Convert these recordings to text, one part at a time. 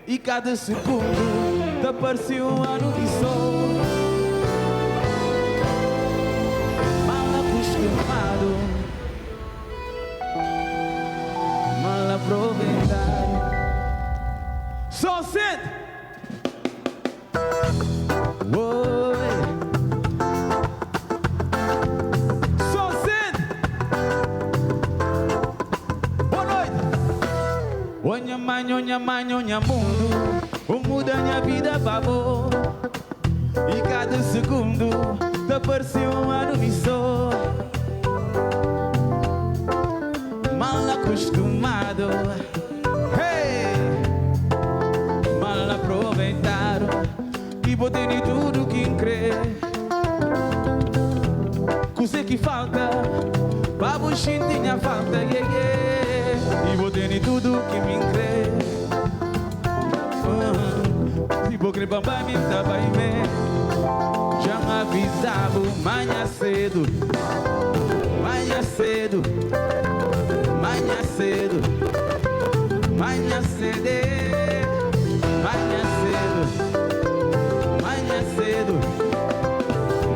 E cada segundo te parecia um ano de sol. Mal acostumado, mal aproveitado. Só sente. Só sente. Boa noite. Onha mãe, onha mundo. O muda minha vida, babô. E cada segundo te parecia um ano de sol. Mal acostumado, hey! Mal aproveitado. E botei em tudo que crê. Coisa que falta, babu tinha falta, yeah, yeah. E botei em tudo que me crê. Se bocre bamba me tava em mim. Já me avisava manhã cedo. Manhã cedo. Manhã cedo. Manhã cedo. Manhã cedo. Manhã cedo.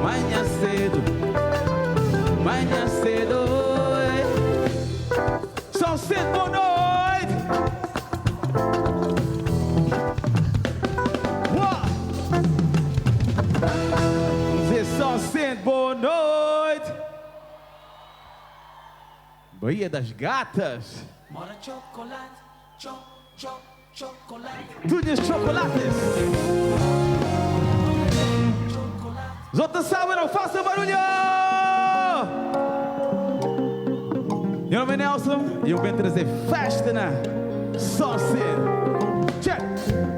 Manhã cedo. Manhã cedo. Só cedo, boa noite. Boa noite. Baía das Gatas. Mora chocolate, chocolate. Tunhas chocolates. Os outros sabem, não façam barulho. Meu nome é Nelson e eu venho trazer festa na Sauce. Check.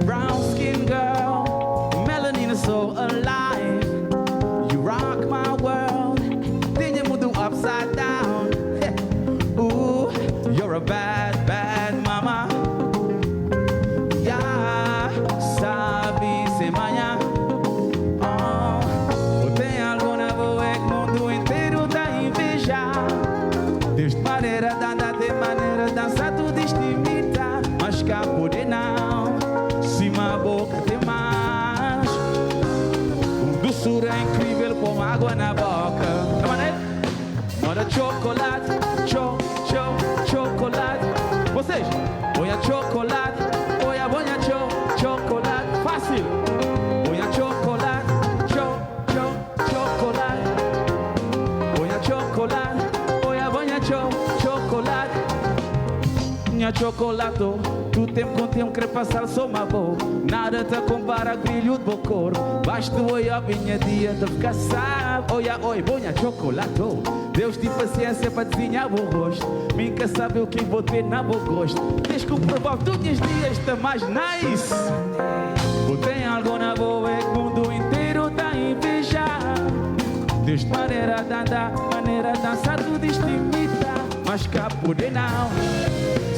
Brown skin girl, melanina so alive. You rock my world, then you move upside down. Ooh, you're a bad, bad mama. Yeah, sabe se manhã. Oh, tem algo na boa que o mundo inteiro tá inveja. Deus de maneira, de maneira, dança tudo estimita. Mas cá poder não, se uma boca tem mais. Doçura incrível como água na boca. É maneiro? Mora chocolate, chocolate. Vocês, ponha chocolate, ponha chocolate. Fácil. Ponha chocolate, chocolate. Ponha chocolate, ponha chocolate. Minha chocolato. Tu tempo com tempo quer passar só uma boa. Nada te compara brilho do cor. Basta olhar minha dia de ficar sabe. Olha, oi, bonha chocolato. Deus de paciência para desenhar o rosto. Nunca sabe o que vou ter na boa gosto. Tens que provar todos os dias está mais nice. Ou tem algo na boa é que o mundo inteiro tá invejar. Deus de maneira dançar tudo estimita. Mas cá poder não.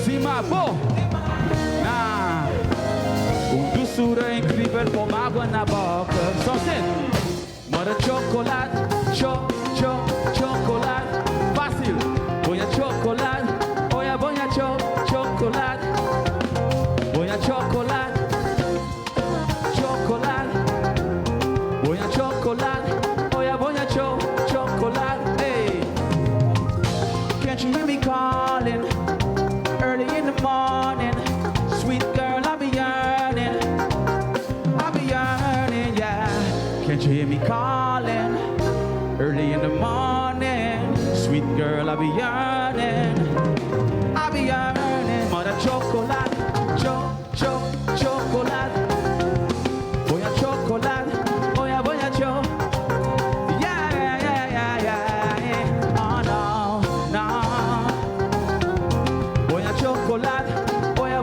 Cima boa. Doçura incrível como água na boca. Só sente. Mora chocolate, chocolate. Fácil. Ponha chocolate, ponha chocolate. Ponha chocolate, ponha chocolate, ponha chocolate. Hey, can't you hear me calling early in the morning? Sweet girl, I'll be yearning. Yeah. Can't you hear me calling early in the morning? Sweet girl, I'll be yearning. Mother chocolate, chocolate. Boy a chocolate, boy a cho. Yeah. Oh no. Boy a chocolate, boy a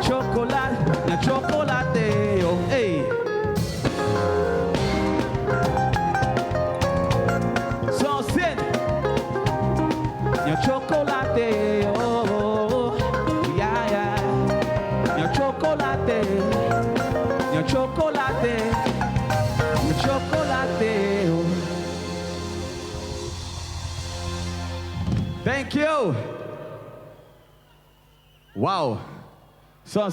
chocolate. Na chocolate, oh hey. Chocolate, oh, yeah. Your chocolate, your chocolate, your chocolate. Oh. Thank you. Wow. So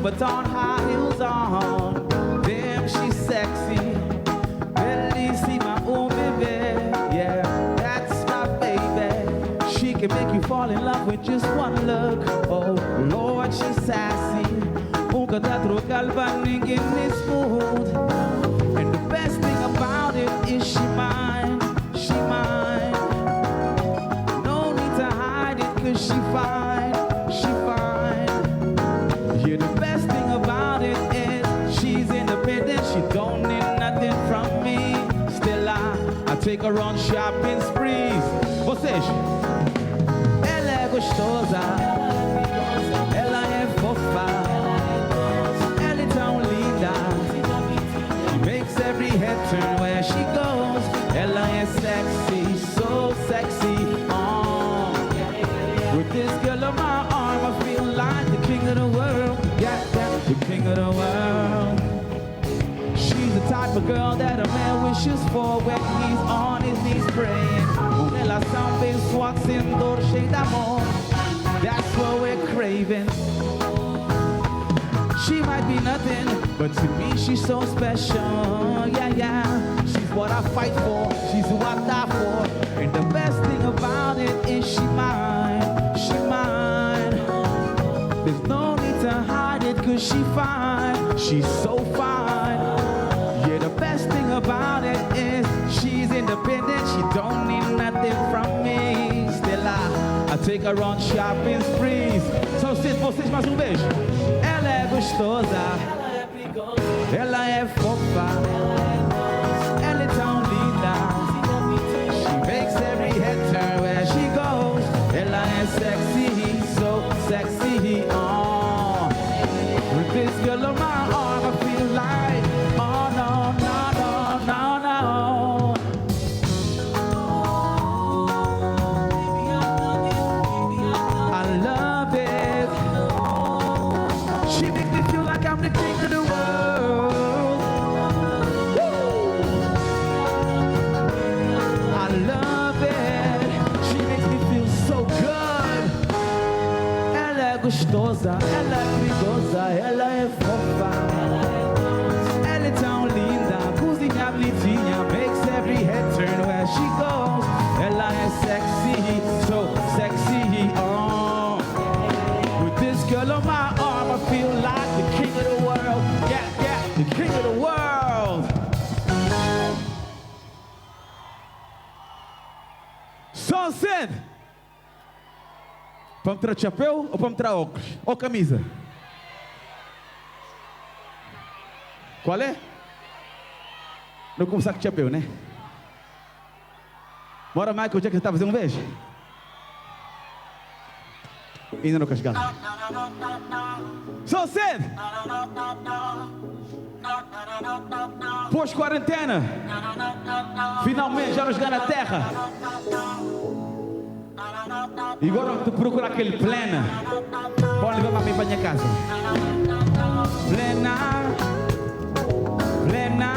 Louboutin high heels on. Damn, she's sexy. Bellissima, oh baby. Yeah, that's my baby. She can make you fall in love with just one look. Oh Lord, she's sassy. Nunca dá trocar pra ninguém nesse mood. And the best thing about it is she mine. She mine. No need to hide it, cause she fine. She fine. Yeah, the best thing about it is she's independent. She don't need nothing from me. Still I take her on shopping sprees. Vocês, ela é gostosa, ela é fofa, ela é tão linda. She makes every head turn where she goes. Ela é sexy, so sexy. With this girl on my arm, I feel like the king of the world. Yeah, yeah, the king of the world. She's the type of girl that a man wishes for when he's on his knees praying. Con ela são abençoados sem dor, cheio de amor. That's what we're craving. She might be nothing, but to me she's so special. Yeah, yeah, she's what I fight for. She's who I die for. And the best thing about it is she mine. She mine. There's no need to hide it, cause she fine. She's so fine. Yeah, the best thing about it is she's independent. She don't need nothing from me. Still I take her on shopping sprees. Só vocês mais um beijo. Ela é gostosa, ela é fofa, ela é tão linda. She makes every head turn where she goes. Ela é sexy, so sexy. Oh, with this girl on my arm, I feel like, oh no, no, no, no, no. I love it. She makes me feel like I'm the king of the world. Woo! I love it. She makes me feel so good. Ela é gostosa, ela é perigosa, ela é fofa, ela é tão linda, cozinha bonitinha, makes every head turn where she goes. Ela é sexy, so sexy. Oh, with this girl on my arm, I feel like the king of the world. Yeah, yeah, the king of the world. Sunset. Vamos tirar chapéu ou vamos tirar óculos? Ou camisa? Qual é? Não começar com chapéu, né? Bora, Michael, já que você está fazendo um beijo? Ainda não cascado. So cedo! Pós-quarentena, finalmente já nos ganha na terra. E agora tu procura aquele plena. Pode levar para mim para minha casa. Plena, plena,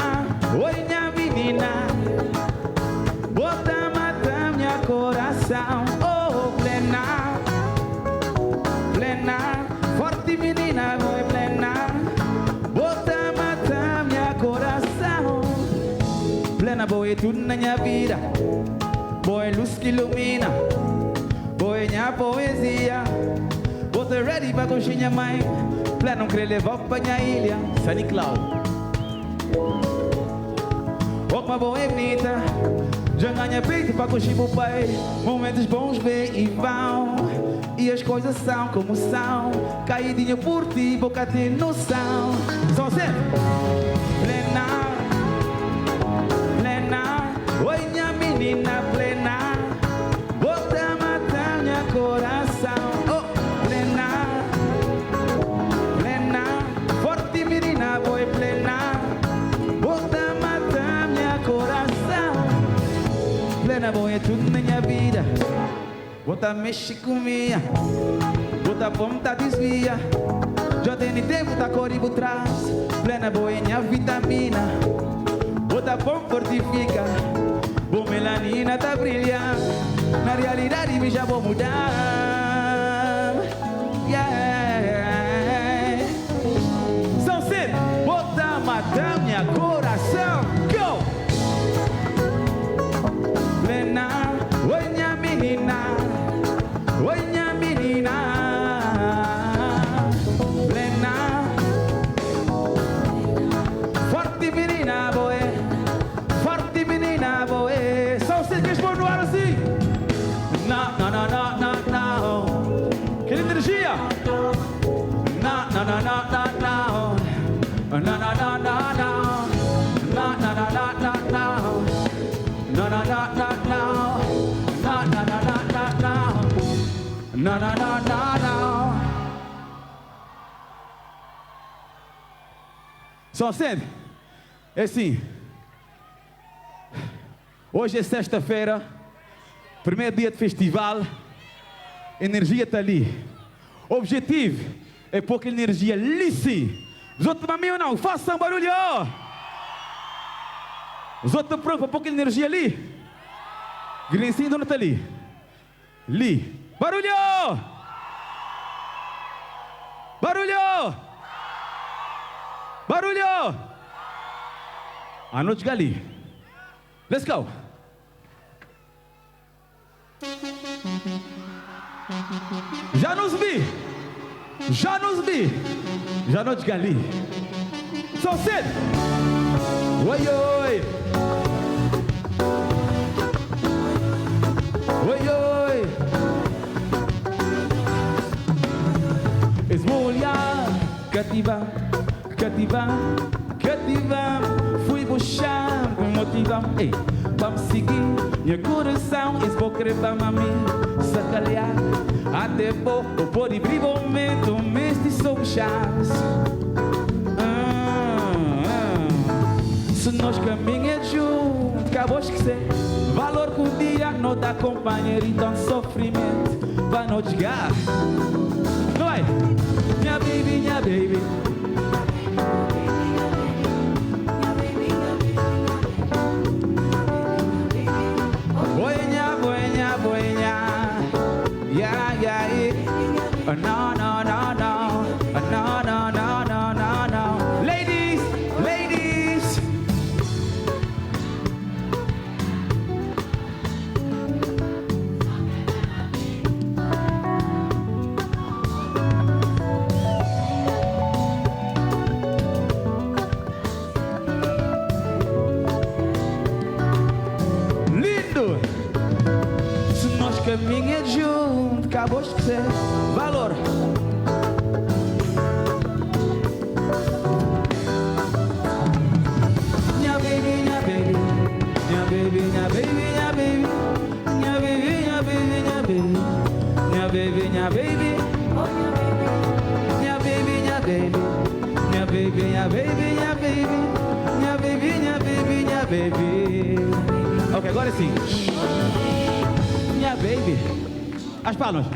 oi minha menina, bota mata minha coração. Oh, plena, plena, forte menina, oi plena, bota mata minha coração. Plena, boa é tudo na minha vida, boa é luz que ilumina, boa é minha poesia. Bota ready para coxinha mãe, plena não quer levar para minha ilha, Sani Clau. Uma boa é bonita, já ganha peito para coxinha pro pai. Momentos bons vêm e vão, e as coisas são como são. Caidinha por ti, boca tem noção. Só sempre plena, plena, oi minha menina plena, bota matar minha coração. Oh, plena, plena, forte menina, boa plena, bota matar minha coração. Plena, boa é tudo na minha vida, bota mexe comigo, bota ponta desvia. Já tem tempo da cor e por trás. Plena boa é minha vitamina, bota pão fortifica, bom melanina tá brilhando. Na realidade me já vou mudar. Yeah. Não, não, não, não, não. Só sente. É assim. Hoje é sexta-feira, primeiro dia de festival. Energia está ali. O objetivo é pôr aquela energia ali sim. Os outros também ou não? Façam barulho! Os outros estão prontos para pôr aquela energia ali? Grincinho, onde está ali? Ali. Barulho! Barulho! Barulho! A noite gali. Let's go! Já nos vi! Já nos vi! Já noite gali. Só cedo! Oi, oi! Oi, oi! Esmolhar, cativar, cativar, cativar. Fui buscar, motivar. Ei, vamos seguir. Meu coração, esse vou querer para mim. Sacalhar, até vou pôr em brilho momento. Mestre sou chás. Se nós caminhamos juntos, acabou de esquecer. Valor que o dia não dá companheiro, então sofrimento vai não chegar. Não é? Minha baby, minha baby. Boinha, boinha, boinha. Yeah, yeah, yeah. No, no, no, no. No, no, no, no, no, no. Ladies, ladies. Lindo! Se nós caminhamos juntos, acabou de ser valor. Minha baby, minha baby. Minha baby, minha baby, minha baby. Minha baby, minha baby, minha baby. Minha baby, minha baby. Minha baby, minha baby. Minha baby, minha baby, minha baby. Minha baby, minha baby, minha baby. Ok, agora sim. Minha baby. As palmas.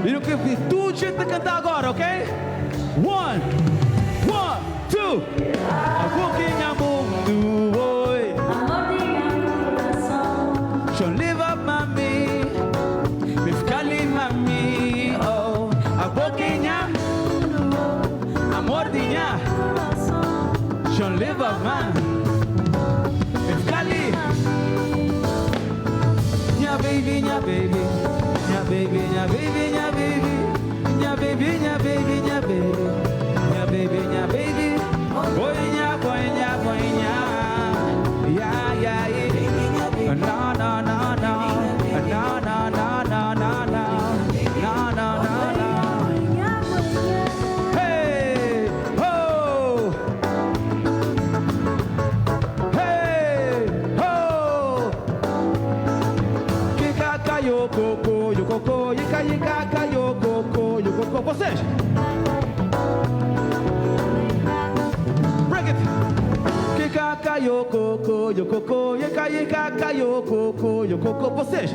Viram que eu fiz tudo jeito de cantar agora, ok? One, two. A boquinha mundo, oi. Deixa leva mami, me fica ali mami, oh. A boquinha, a mordinha, deixa leva mami, me fica ali. Minha baby, minha baby. Minha baby, minha baby, minha baby. Minha baby, minha baby, minha baby. Minha baby, minha baby. Boinha, boinha, boinha. Yeah, yeah, yeah. No, no, no, no. No, no, no, no, no, no. No, no, no, no. Hey, ho. Hey, ho. Kika, yo, coco, yo, coco. Yika, yika, yo, coco, yo, coco. Vocês. Break it. Kika, yo, coco, yo, coco. Yika, yika, yo, coco, yo, coco. Vocês.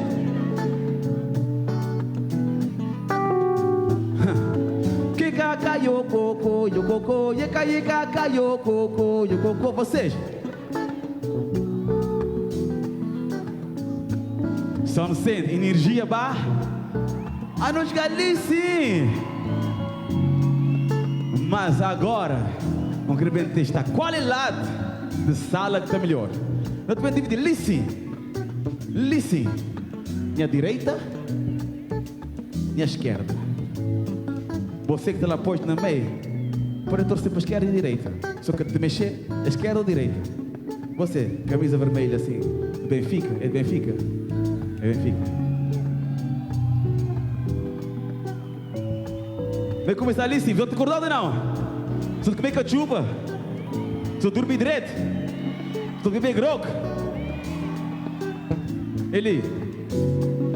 Kika, yo, coco, yo, coco. Yika, yika, yo, coco, yo, coco. Vocês. Só não sente energia, bah. A noite sim. Mas agora, vamos querer testar qual é o lado da sala que está melhor. Nós também dividir, listen. Listen. Minha direita, minha esquerda. Você que está lá posto na meia, pode torcer para a esquerda e a direita. Só que te mexer, a esquerda ou a direita. Você, camisa vermelha assim, Benfica, é de Benfica. É Benfica. Vai começar ali sim, vou te acordar ou não? Se tu comer cachupa, se tu dormir direito, se tu beber grog, ele,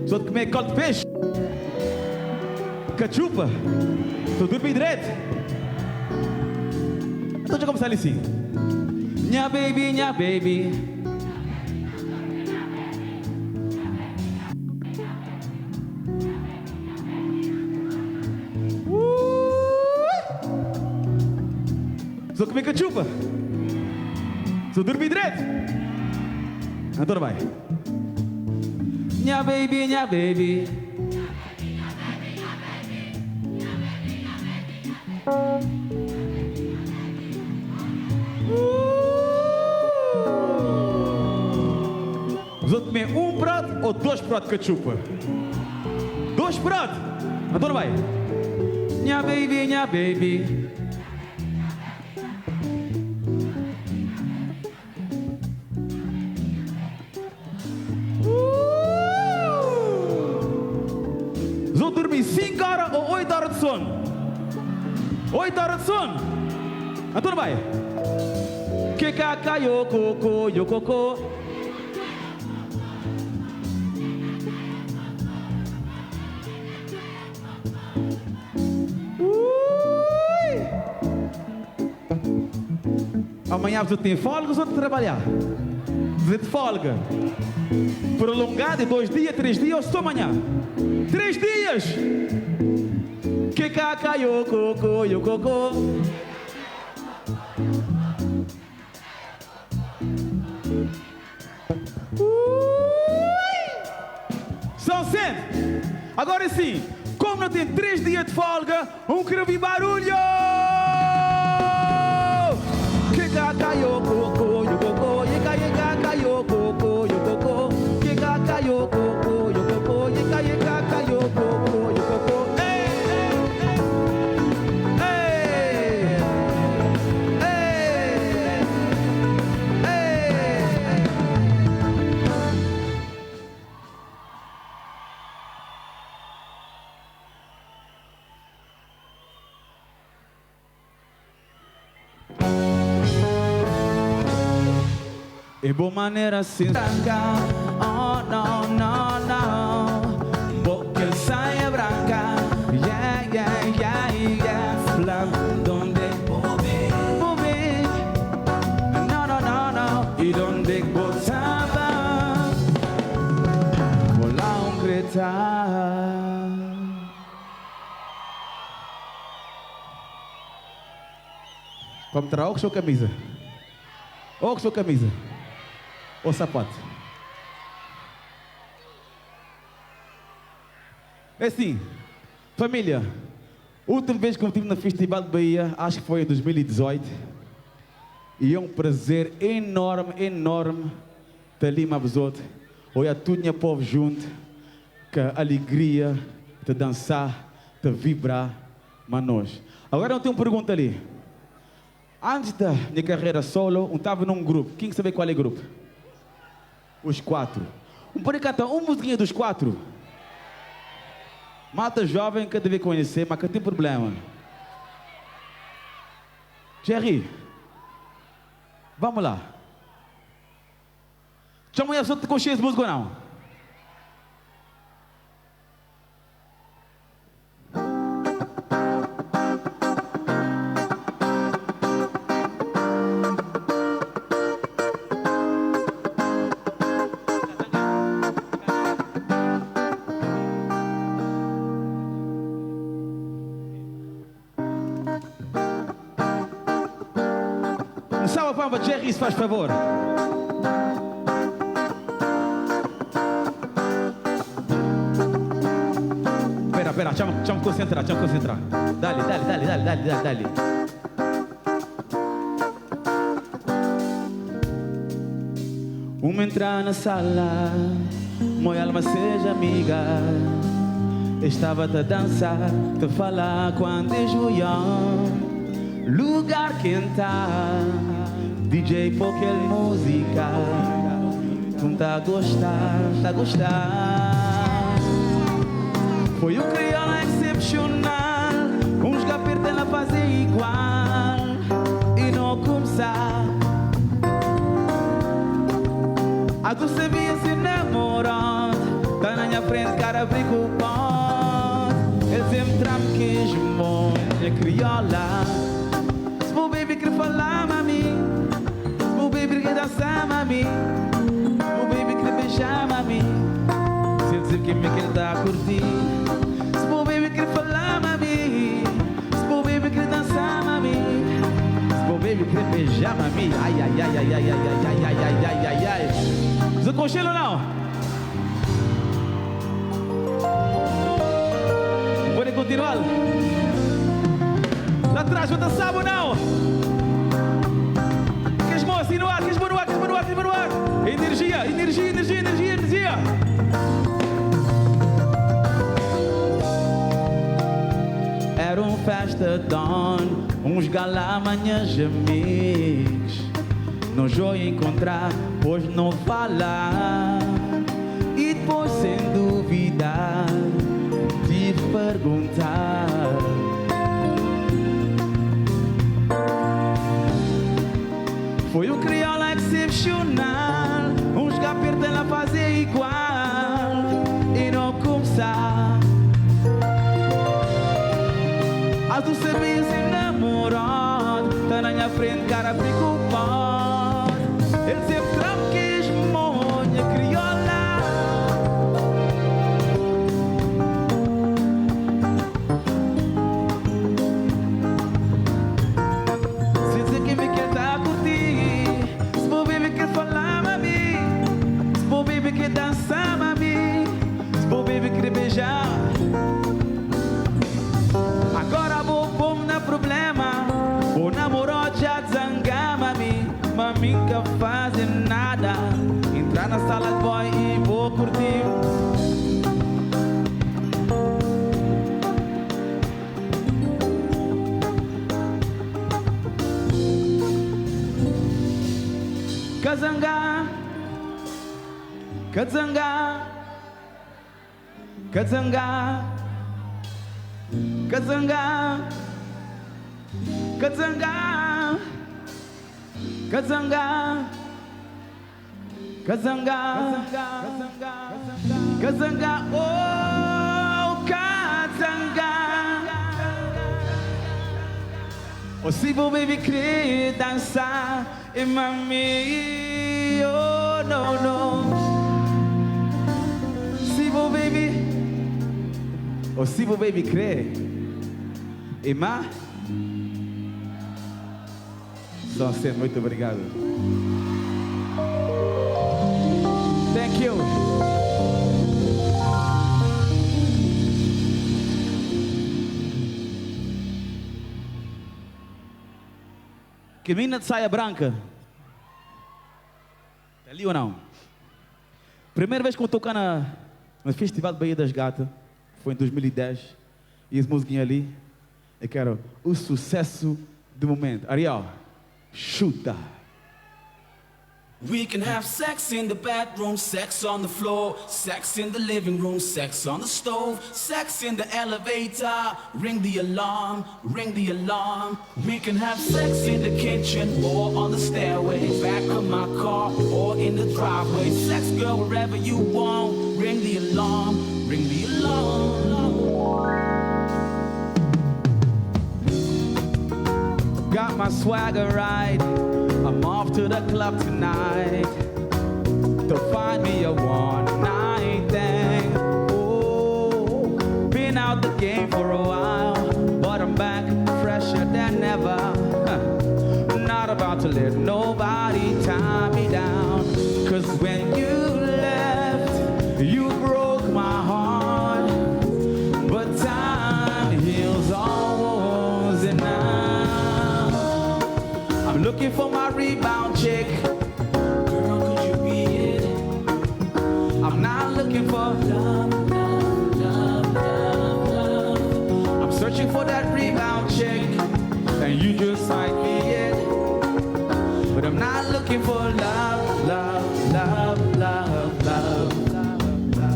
se tu comer colo de peixe, cachupa, se tu dormir direito. Então já começar assim. Nha baby, nha baby. Se eu comer cachupa, se eu dormir direito, então vai. Nha baby, nha baby. Se eu comer prato ou 2 pratos de cachupa? 2 pratos, então vai. Nha baby, nha baby. Vou dormir 5 horas ou 8 horas de sono? 8 horas de sono? Então vai. Que caca, yo coco, yo coco. Amanhã você tem folga ou você tem que trabalhar? Você tem folga. Prolongado de 2 dias, 3 dias ou só amanhã? 3 dias! Que caca, yo coco, yo coco. São 100. Agora sim, como não tem 3 dias de folga, quero ouvir barulho! Que caca, yo coco, yo coco. Ye caca, yo coco, yo coco. Que caca, yo coco, yo coco. Ye caca, yo coco, yo coco. E boa maneira assim branca, oh no, no, no. Porque saia branca, yeah, yeah, yeah, yeah. Flam, donde mover, no, no, no, no. E donde botava, volar gritar. Vamos tirar ou sua camisa? Ou sua camisa? Ou sapato? É assim, família, última vez que eu estive no Festival de Baía, acho que foi em 2018, e é um prazer enorme, enorme ter ali mais outros, olhar tudo o povo junto, com a alegria de dançar, de vibrar, mas nós. Agora eu tenho uma pergunta ali. Antes da minha carreira solo, eu estava num grupo. Quem sabe qual é o grupo? Os 4. Pode cantar uma musiquinha dos 4? Malta jovem que deve conhecer, mas que tem problema. Jerry, vamos lá. Chama aí a pessoa que conhece essa música ou não? Salva Jerry, se faz favor. Espera, deixa-me concentrar, Dale. Uma entrar na sala, minha alma seja amiga. Estava a dançar, te falar quando é União. Lugar quente, DJ porque música. Tu tá a gostar. Foi um crioula excepcional, com os gapetes ela fazia igual. tu sabia se namorar, tá na minha frente, cara preocupado. Ele sempre trama queijo, monha crioula. Se meu baby quer falar, mami, se meu baby quer dançar, mami, se meu baby quer beijar, mami, se ele dizer que me quer dar a curtir. Se meu baby quer falar, mami, se meu baby quer dançar, mami, se meu baby quer beijar, mami. Ai, ai, ai, ai, ai, ai, ai, ai, ai, ai, ai, ai. Você conchila ou não? Pode continuar? Lá atrás, você sabe ou não? Queres mão assim no ar, queres mão no ar, queres mão no ar, queres mão no ar. Energia, energia, energia, energia, energia. Era festadão, uns galamanhas amigos. Não joia encontrar, pois não falar. E depois, sem dúvida, te perguntar. Foi um crioula excepcional, uns gapertas lá fazer igual e não começar. As tu sabias se namorado, tá na minha frente, cara preocupado. Ele sempre trama queijo, monha crioula. Se dizer que me quer dar a curtir, se meu baby quer falar, mami, se meu baby quer dançar, mami, se meu baby quer beijar. Agora vou pôr na problema, o namorado já desangar, mami, mami nunca faz nada. Entrar na sala de boy e vou curtir. Kazanga, kazanga, kazanga, kazanga, kazanga, kazanga, kazanga, kazanga, oh kazanga. Oh, se vou baby querer dançar, e mami, oh no no. Se vou baby, oh se vou baby querer, e ma. Só ser muito obrigado. Thank you. Que mina de saia branca. Tá ali ou não? Primeira vez que eu tocar no Festival de Baía das Gatas foi em 2010. E essa musiquinha ali, eu quero o sucesso do momento. Ariel, chuta. We can have sex in the bedroom, sex on the floor, sex in the living room, sex on the stove, sex in the elevator, ring the alarm, ring the alarm. We can have sex in the kitchen or on the stairway, back of my car or in the driveway. Sex, girl, wherever you want, ring the alarm, ring the alarm. Got my swagger right, I'm off to the club tonight to find me a one-night thing. Oh, been out the game for a while, but I'm back fresher than ever. Not about to let nobody tie me down, 'cause when you left, you broke my heart, but time heals all wounds, and now I'm looking for my rebound chick. Girl, could you be it? I'm not looking for Love, love, love, love, love. I'm searching for that rebound chick, and you just might be it. But I'm not looking for love, love, love, love, love.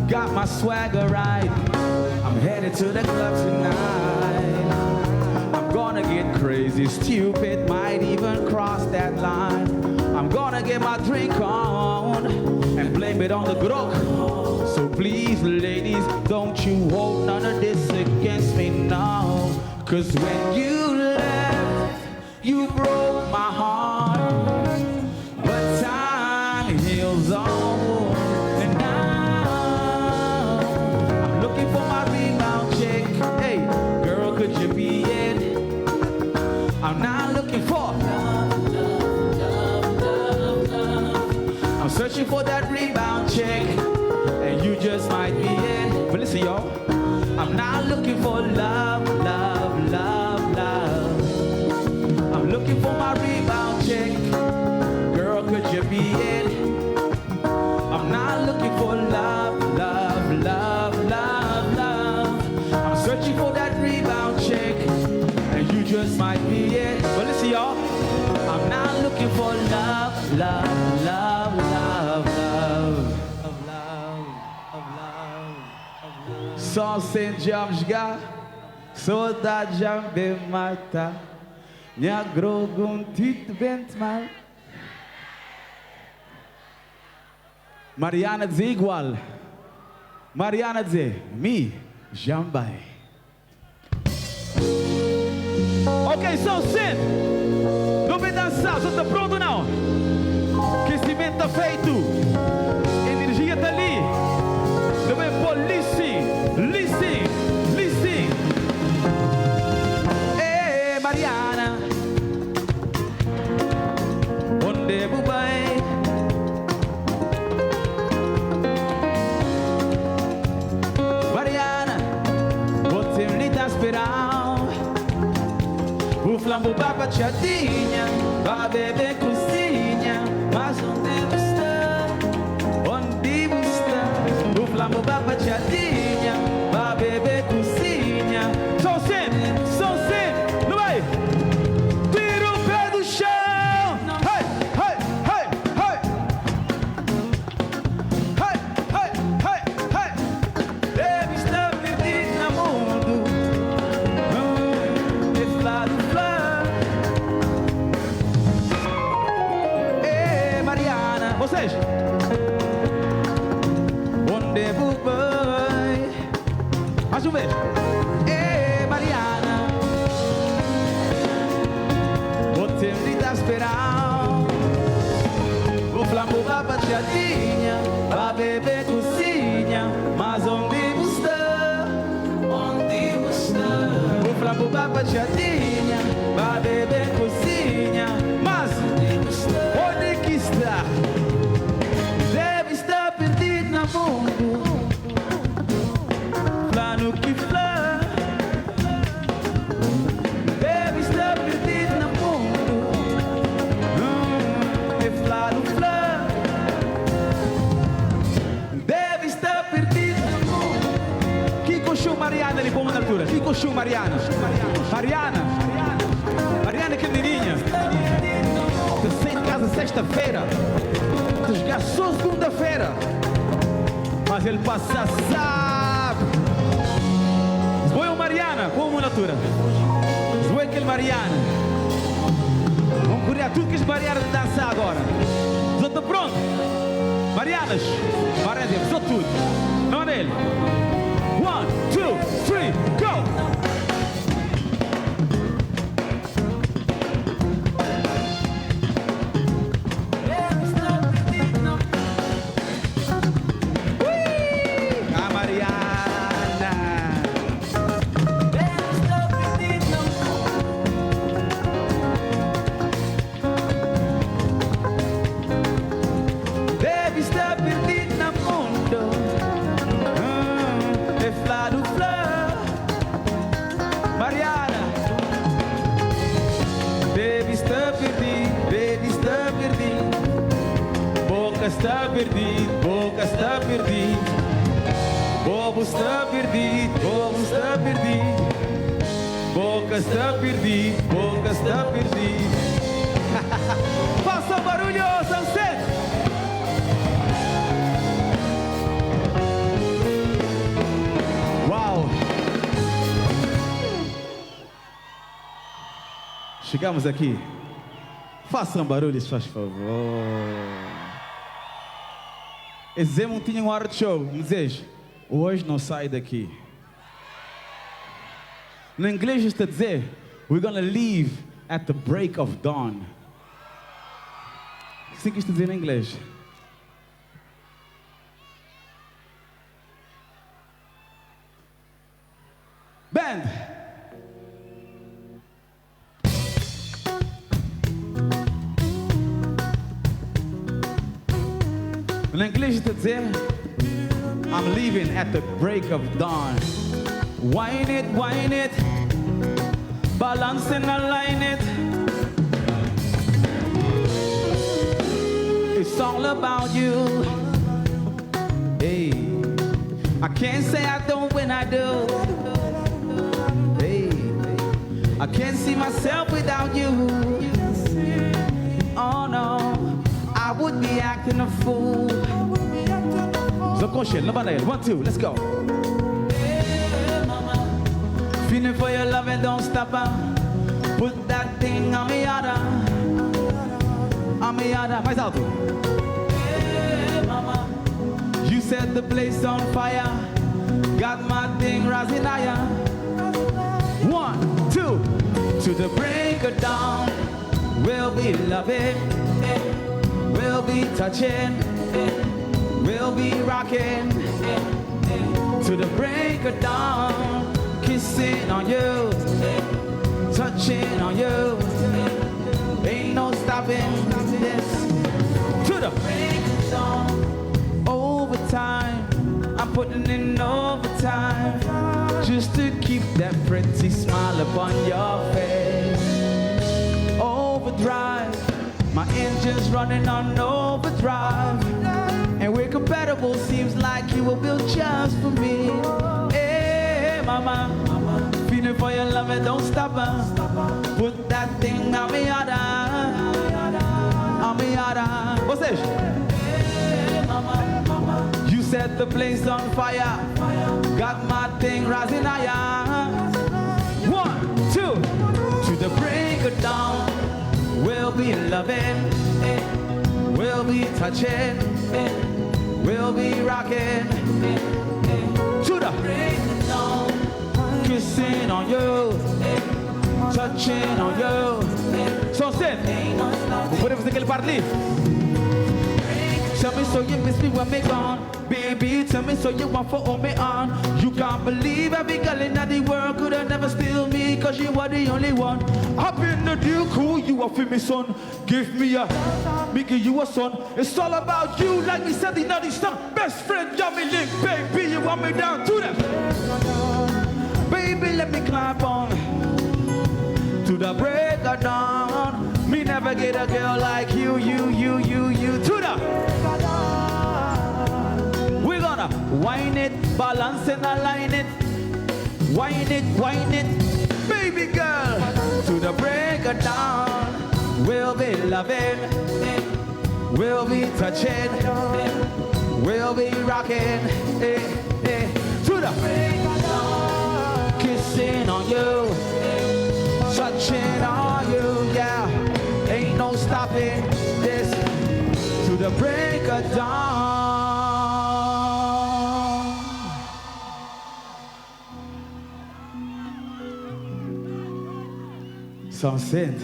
Got my swagger right, I'm headed to the club tonight. I'm gonna get crazy, stupid, might even cross that line. I'm gonna get my drink on and blame it on the grog. So please, ladies, don't you hold none of this against me now. Cause when you left, you broke my heart. But time heals all. And now I'm looking for my rebound chick. Hey, girl, could you be it? I'm not looking for I'm searching for that rebound chick, and you just might be it. But listen, y'all, I'm not looking for love, love, love, love. I'm looking for my rebound chick. Girl, could you be it? I'm not looking for love, love, love, love, love. I'm searching for that rebound chick, and you just might be it. But listen, y'all, I'm not looking for love, love, love, love, love, of love, of love, of love. Só sem jogar, saudade já me mata. Minha grogo um tito bem mal. Mariana diz igual. Mariana diz, me, jambai. Ok, so sim. Não vem dançar, você tá pronto não? Aquecimento tá feito. Energia tá ali. Não vem pôr listen, listen, listen. Ei, Mariana, onde vai? Mariana, você me tá esperando. O flambo vai pra chatinha, vai beber cozinha, mas onde está? Onde está? O flambo vai pra chatinha, vai beber cozinha. Só sempre, não vai? Tira o pé do chão. Hey, hey, hey, hey. Hey, hey, hey, hey. Deve estar perdido no mundo. Desse lado. Vocês, onde vai? Mais uma vez. Ei, Mariana, você me está esperando. O flambo vai pra chatinha, vai beber cozinha, mas onde está? Onde está? O flambo vai pra chatinha, vai beber cozinha, mas onde que está? Mundo, lá no que flá, deve estar perdido no mundo, é flá no flá, deve estar perdido no mundo. Que coxou Mariana ali, pomos na altura, que coxou Mariana, Mariana que menininha, eu saí de casa sexta-feira, tu jogar só segunda-feira. Mas ele passa, sabe. Foi o Mariana, como uma natura. Foi aquele Mariana. Vamos correr tudo que as Marianas de dançar agora. Já está pronto? Marianas, Marianas, só tudo. Não é nele. 1, 2, 3, go! Está perdido, boca está perdido, bobo está perdido, bobo está perdido, boca está perdido, boca está perdido. Faça barulho, Sunset! Uau! Chegamos aqui. Façam barulhos, faz favor. Eles diziam que tinham uma hora de show. Me dizes, hoje não sai daqui. No inglês está a dizer, we're gonna leave at the break of dawn. Assim que isto dizer em inglês. Band! No inglês está a dizer, I'm leaving at the break of dawn. Wine it, balance and align it. It's all about you. Hey, I can't say I don't when I do. Hey, I can't see myself without you. Oh no, I would be acting a fool. So conscious, no banana. 1, 2, let's go. Feeling for your love and don't stop her. Put that thing on me harder. On me harder. Mais alto. Hey, mama. You set the place on fire. Got my thing rising higher. 1, 2. To the break of dawn. We'll be loving. We'll be touching. We'll be rocking. To the break of dawn. Kissing on you, touching on you, ain't no stopping this. To the break of dawn, overtime, I'm putting in overtime, just to keep that pretty smile upon your face. Overdrive, my engine's running on overdrive, and we're compatible, seems like you were built just for me. Mama, feeling for your love and don't stop her. Put that thing on me harder. On me harder. What's this? Hey, mama. You set the place on fire. Got my thing rising higher. 1, 2. To the break of dawn. We'll be loving. We'll be touching. We'll be rocking. To the break of dawn. Kissing on you, touching on you. So sit. Podemos aquele par ali. Tell me so you miss me when me gone. Baby, tell me so you want for me on. You can't believe every girl in the world could have never steal me, cause you were the only one. I've been the deal cool, you are for me son. Give me give you a son. It's all about you, like we said in the song. Best friend, yummy link, baby, you want me down to them. Baby, let me climb on to the break of dawn. Me never get a girl like you. To the we're gonna wine it, balance and align it. Wine it, baby girl. To the break of dawn, we'll be loving, we'll be touching, we'll be rocking. To the break of dawn. Kissing on you, touching on you, yeah. Ain't no stopping this. To the break of dawn. Sunset.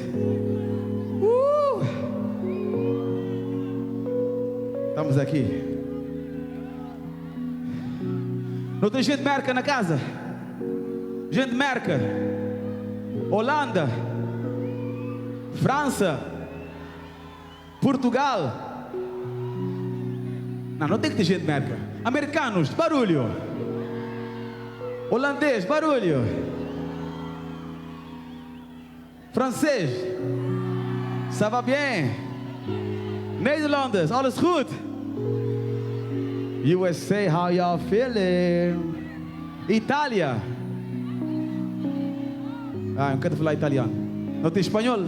Estamos aqui. Não tem gente merca na casa? Gente merca, Holanda, França, Portugal. Não tem que ter gente merca. Americanos, barulho. Holandês, barulho. Francês, ça va bien. Nederlanders, alles goed. USA, how y'all feeling? Itália. Ah, eu quero falar italiano. Não tem espanhol?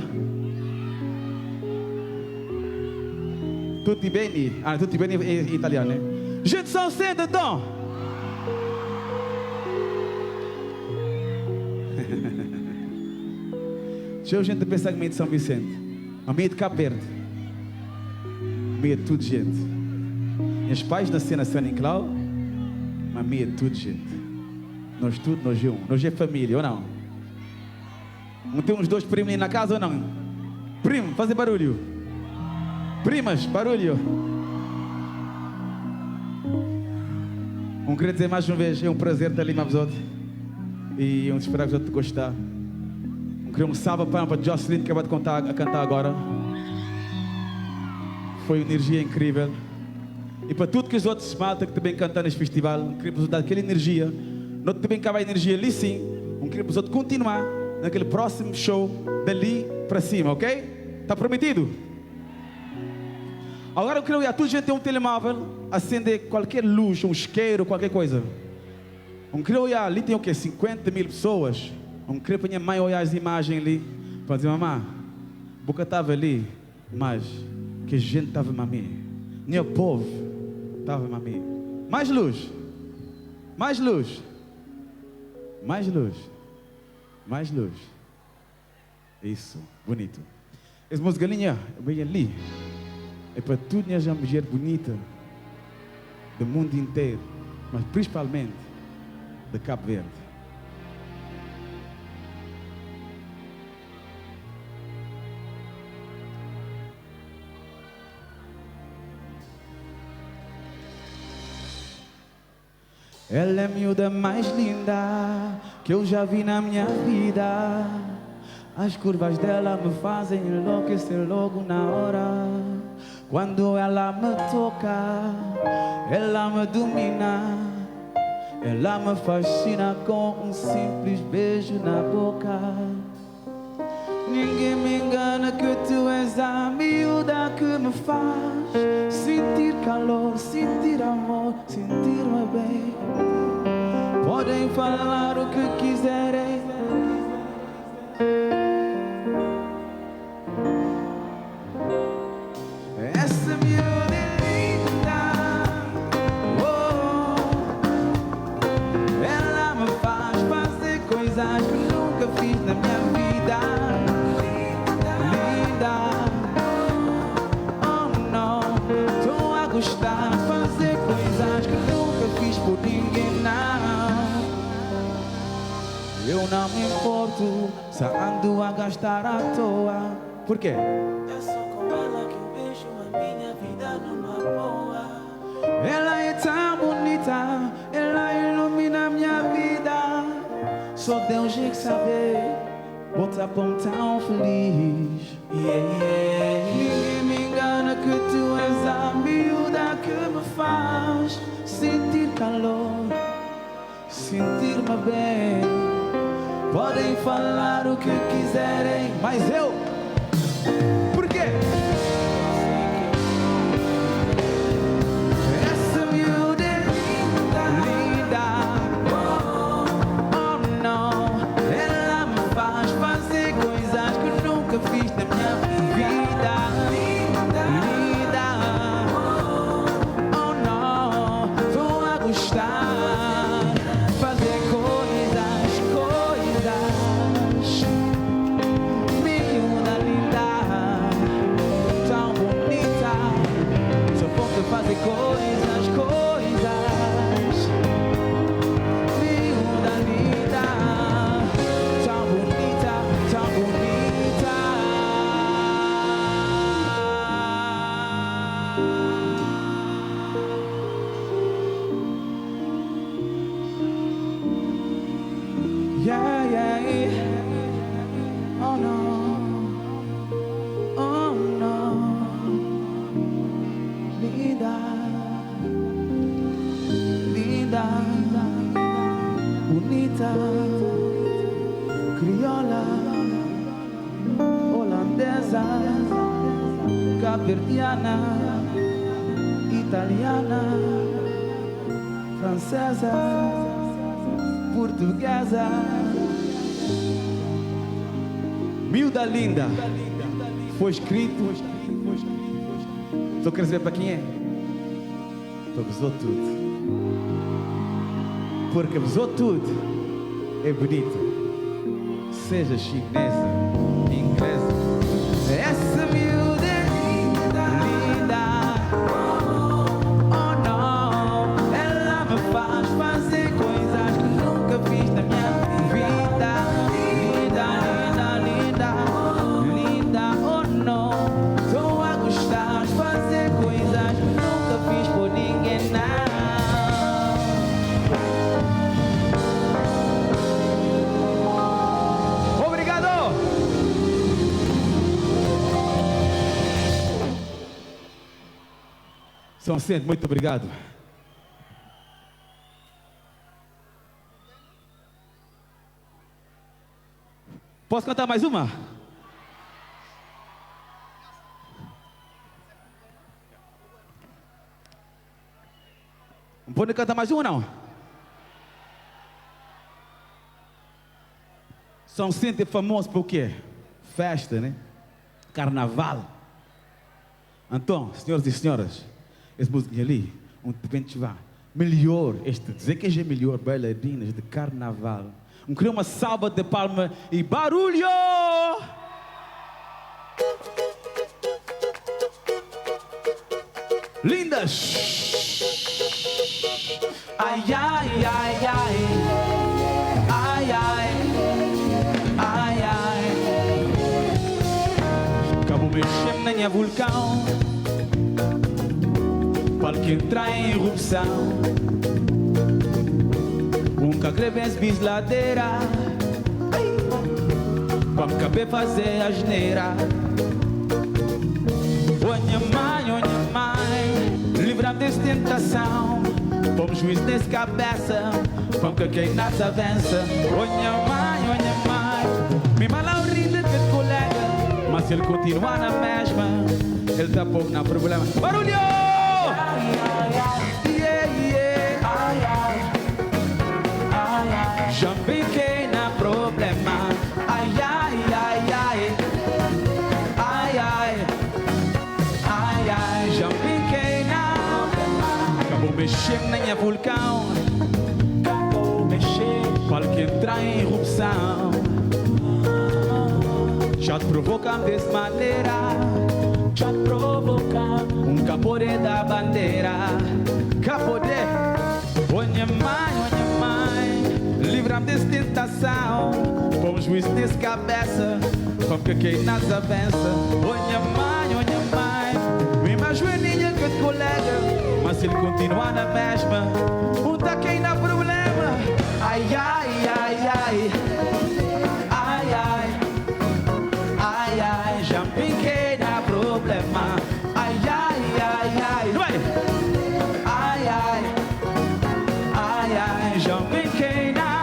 Tutti bene. Ah, tutti bene é italiano, né? Gente, são cedo, então. Deixa a gente pensar que meio de São Vicente. A meio de Cabo Verde. Meio de tudo, gente. Meus pais nasceram na São Nicolau, mas a minha é tudo, gente. Nós tudo, nós é um. Nós é família, ou não? Não tem uns 2 primos aí na casa, ou não? Primo, fazer barulho. Primas, barulho. Queria dizer mais uma vez, é um prazer estar ali com vocês. E eu espero que vocês gostar. Queria um salve para Jocelyn, que acabou de cantar agora. Foi uma energia incrível. E para tudo que os outros malta que também cantam neste festival, queria dar aquela energia. Nós também acaba a energia ali sim. Queria para os outros continuar naquele próximo show dali para cima, ok? Está prometido? Agora eu quero ir a toda gente ter um telemóvel, acender qualquer luz, um isqueiro, qualquer coisa. Eu quero olhar, ali tem o quê? 50 mil pessoas. Eu quero para minha mãe olhar as imagens ali, para dizer, mamãe, boca estava ali, mas que gente estava a mim. Meu povo estava a mim. Mais luz, mais luz, mais luz, mais luz. Isso, bonito. Essa música linha, bem ali. É para tudo essa mulher bonita do mundo inteiro, mas principalmente de Cabo Verde. Ela é a miúda mais linda que eu já vi na minha vida. As curvas dela me fazem enlouquecer logo na hora. Quando ela me toca, ela me domina. Ela me fascina com um simples beijo na boca. Ninguém me engana que tu és a miúda que me faz sentir calor, sentir amor, sentir-me bem. Podem falar o que quiserem, essa miúda é linda. Oh, ela me faz fazer coisas que nunca fiz na minha vida. Linda, oh não, estou a gostar de fazer coisas que nunca fiz por ninguém, não. Eu não me importo se ando a gastar à toa. Por quê? É só com ela que eu vejo a minha vida numa boa. Ela é tão bonita, ela ilumina minha vida. Só Deus que sabe botar pão tão feliz. Ninguém me engana que tu és a miúda que me faz sentir calor, sentir-me bem. Podem falar o que quiserem, mas eu, por quê? Essa miúda é linda, linda. Oh não, ela me faz fazer coisas que nunca fiz na minha vida. Linda, linda. Oh não, estou a gostar de fazer coisas. Fazer coisas, coisas. Miúda linda, tão bonita, tão bonita. Yeah, yeah, yeah. Oh no, oh no. Linda, linda, bonita, crioula, holandesa, caverdiana, italiana, francesa, portuguesa. Miúda linda, foi escrito. Só quero saber para quem é? Para vos tudo. Porque vos tudo é bonito. Seja chinesa, inglesa. Essa miúda é linda, linda. São Vicente, muito obrigado. Posso cantar mais uma? Pode cantar mais uma, não? São Vicente é famoso por quê? Festa, né? Carnaval. Então, senhoras e senhoras, essa música ali, onde repente vai, melhor, este, dizer que é melhor, bailarinas de carnaval. Queria uma salva de palmas e barulho! Lindas! Ai, ai, ai, ai. Ai, ai. Ai, ai. Cabo mexendo na minha vulcão, para que entrar em erupção. Cagrebens bisladeira, vamos caber fazer a geneira. Onha mãe, livra-me dessa tentação. Vamos juiz nesse cabeça, vamos que quem nasce avança. Onha mãe, me mala o rindo de colega, mas se ele continuar na mesma, ele tá pouco na problema. Barulho! Já fiquei na problema. Ai, ai, ai, ai. Ai, ai. Ai, ai. Já fiquei na problema. Acabou mexendo na minha vulcão. Acabou mexendo. Para que entrar em erupção. Já te provocam dessa maneira. Já te provocam. Capore da bandeira. Capore. Onha mãe, livra-me dessa tentação. Vamos juiz nesse cabeça, vamos que quem nas avança. Onha mãe, me majoeninha que te colega, mas se ele continuar na mesma, tá quem na problema. Ai, ai, ai, ai. Ai, ai. Ai, ai, já fiquei na problema. Ai, ai, ai, ai. Vai! Ai, ai. Ai, ai, já fiquei na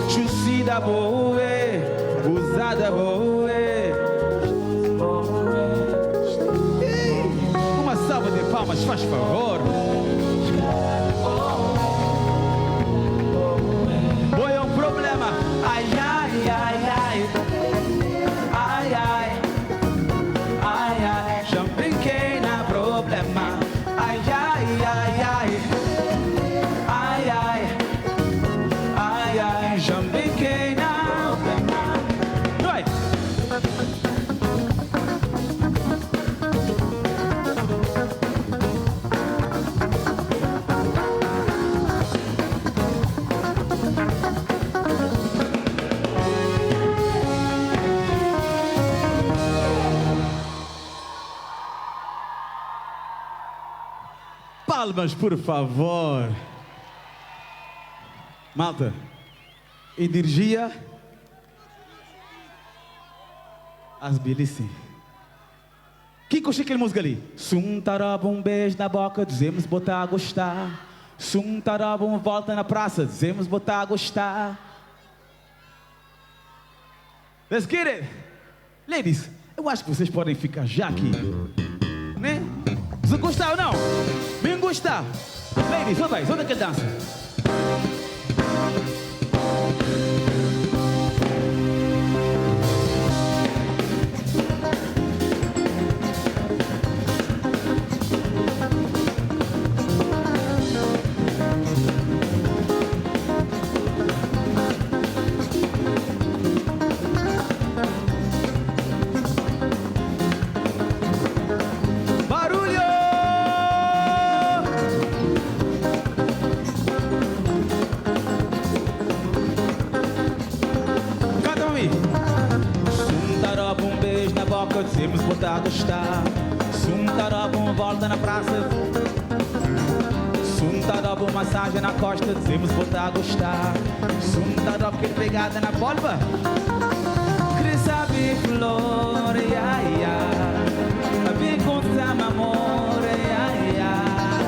Jucida boa, usada boa. Uma salva de palmas, faz favor. Foi um problema. Ai, ai, ai, ai. Ai, ai. Ai, ai, já fiquei na problema. Ai, ai, ai, ai. Ai, ai. Ai, ai, já fiquei na problema. Vai! Palmas, por favor. Malta, energia as belíssimas. Que coxa aquela música ali? Sum taroba, um beijo na boca, dizemos botar a gostar. Sum taroba, uma volta na praça, dizemos botar a gostar. Let's get it! Ladies, eu acho que vocês podem ficar já aqui, né? Você gostar ou não? Bem gostar. Ladies, solta aquele dança. Dizemos botar a gostar. Sum taroba, uma volta na praça. Sum taroba, uma massagem na costa. Dizemos botar a gostar. Sum taroba, que pegada na polva. Queria saber flor, ia, ia. A ver com sama amor, ai, ai.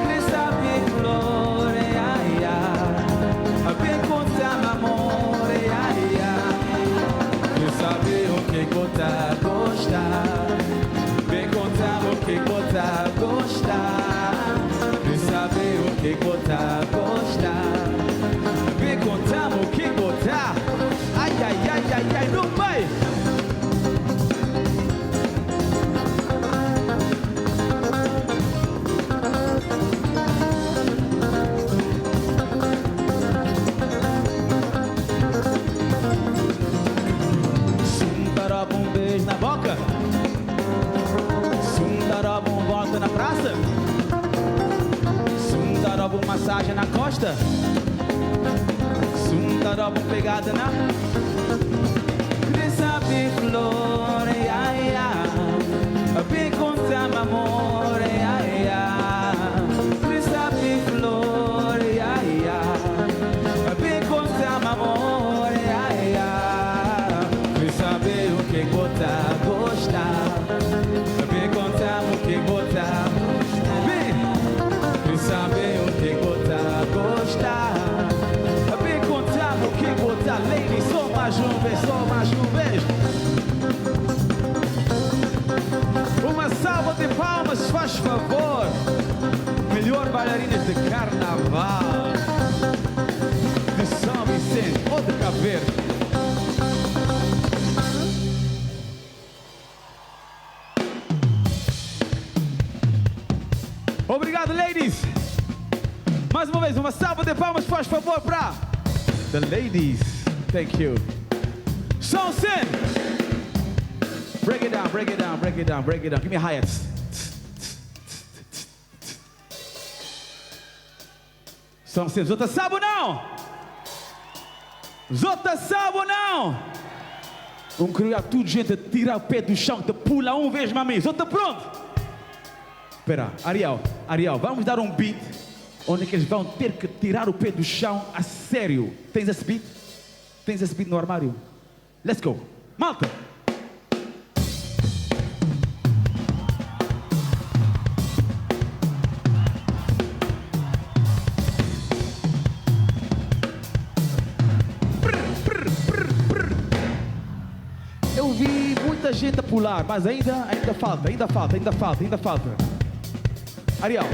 Quem sabe flor, ai, ai. Vem contar amor, ai, ai. Quem sabe o que contar gostar. Vem contar o que contar gostar. Quem sabe o que contar gostar. Vem contar o que contar. Ai, ai, ai, ai, ai, não vai. Sundaroba, um beijo na boca. Sundaroba, um volta na praça. Sundaroba, uma massagem na costa. Sundaroba, uma pegada na... Quem sabe flor, ai, ai. Vem contar amor, ai, ai. Quem sabe flor, ai, ai. Vem contar amor, ai, ai. Quem sabe o que contar gostar. Vem contar o que contar. Vem. Quem sabe o que contar gostar. Vem contar o que contar. Lady, só mais um beijo, só mais um beijo. Uma salva de palmas, faz favor. Melhor bailarinas de carnaval de São Vicente ou de Cabo Verde. Obrigado, ladies. Mais uma vez, uma salva de palmas, faz favor, para the ladies. Thank you. São Vicente. Break it down, break it down, break it down, break it down. Give me a hi-hat. São Vicente, Zota sabe ou não? Zota sabe ou não? Vamos criar tudo, gente, tirar o pé do chão, te pula uma vez, mami. Zota pronto? Espera, Ariel, vamos dar um beat onde que eles vão ter que tirar o pé do chão a sério. Tens esse beat? Tens esse beat no armário? Let's go. Malta! Eu vi muita gente a pular, mas ainda falta. Ariel,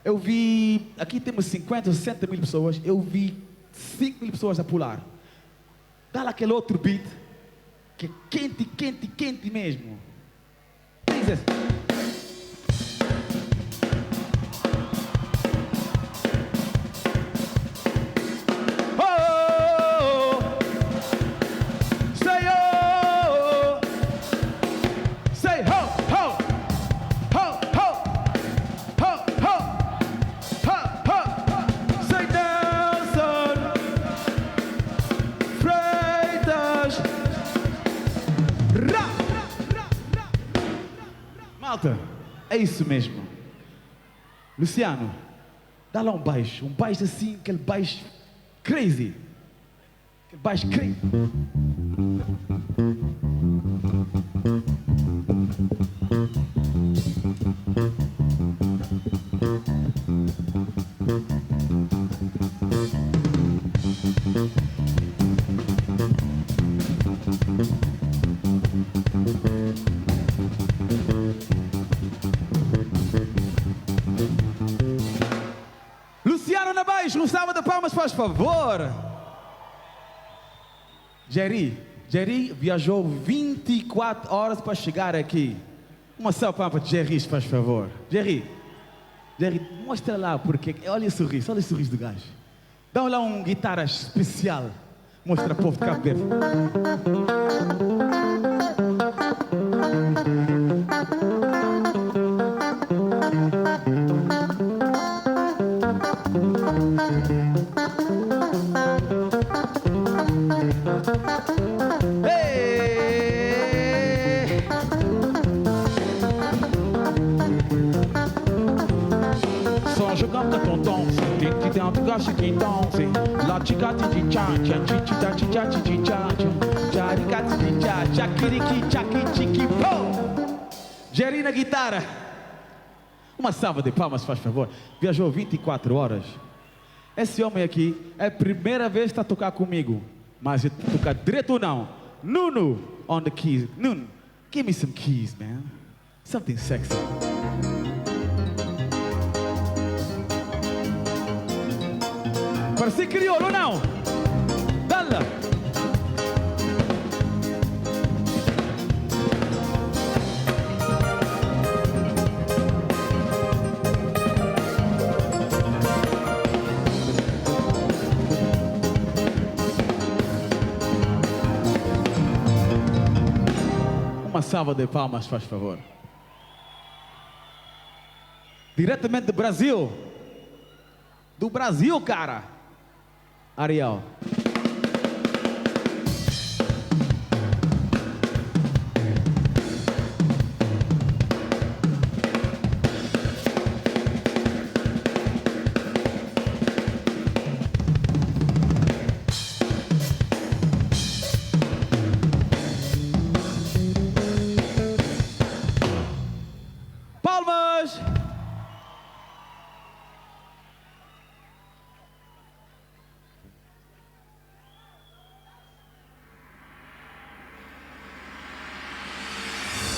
eu vi, aqui temos 50, 60 mil pessoas, eu vi 5 mil pessoas a pular. Dá lá aquele outro beat, que é quente mesmo. Diz esse. É isso mesmo. Luciano, dá lá um baixo assim, aquele baixo crazy. Aquele baixo crazy. Um salve de palmas, faz favor. Jerry viajou 24 horas para chegar aqui. Uma salva de palmas para Jerry, faz favor. Jerry, mostra lá porque. Olha o sorriso do gajo. Dá lá um guitarra especial. Mostra para o povo de Cabo Verde. Só jogando com tom, tem que dar um gasto que dança. Lá de gato de tchá, tchá, tchá, tchá, tchá, tchá, tchá, tchá, tchá, tchá, tchá, tchá, tchá, tchá, tchá, tchá, tchá, tchá, Jerry na guitarra. Uma salva de palmas, faz favor. Viajou 24 horas. Esse homem aqui é a primeira vez que está a tocar comigo. Mas tocar direto ou não? Nuno on the keys. Nuno, give me some keys, man. Something sexy. Parece crioulo ou não? Dá-la. Uma salva de palmas, faz favor. Diretamente do Brasil. Do Brasil, cara. Ariel. Palmas!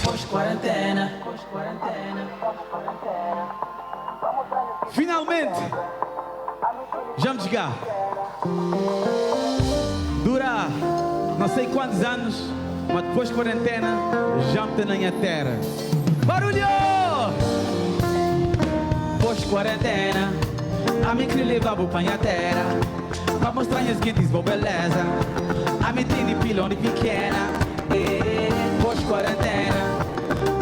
Pós-quarentena. Finalmente! Já me chegar. Dura não sei quantos anos, mas depois de quarentena, já me tem na minha terra. Barulho! Pós-quarentena, a mim queria levar para minha terra, para mostrar as seguintes boa beleza. A mim tem de pilão de pequena. Pós-quarentena,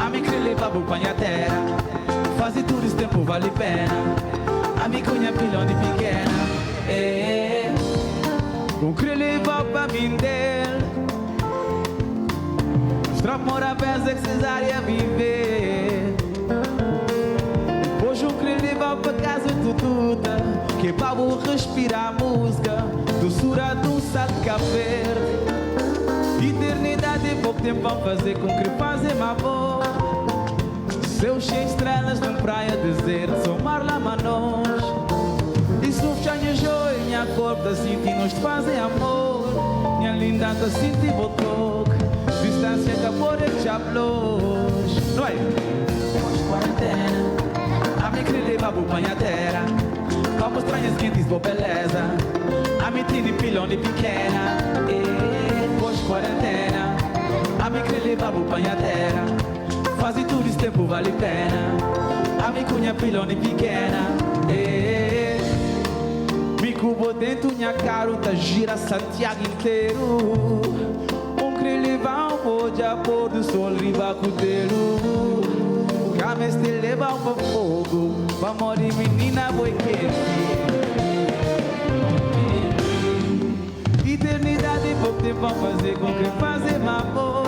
a mim queria levar para minha terra, fazer tudo esse tempo vale a pena. A mim cunha pilão de pequena. Com queria levar para mim dele, mostrar por a vez que cesárea viver. Hoje eu queria levar para casa tudo, que é para eu respirar a música, doçura de um sal de café. Eternidade é pouco tempo a fazer com que fazer uma voz. Seus 100 estrelas numa praia deserta, somar lá manos. E sufra minha joia, minha corpo assim que nos fazem amor. Minha linda da sinti botoc, distância acabou de chablos. Não é? Pós-quarentena, a mim queria levar para minha terra, para mostrar as quentes boa beleza. A mim tem de pilão de pequena. Pós-quarentena, a mim queria levar para minha terra, fazer tudo esse tempo vale a pena. A mim cunha pilão de pequena. Me cubo dentro minha caro, tá gira Santiago inteiro. Queria levar bode a pôr do sol, riba cuteiro. Cames te levar para fogo, pra morrer menina boi quente. Eternidade pouco tempo a fazer com que fazer amor.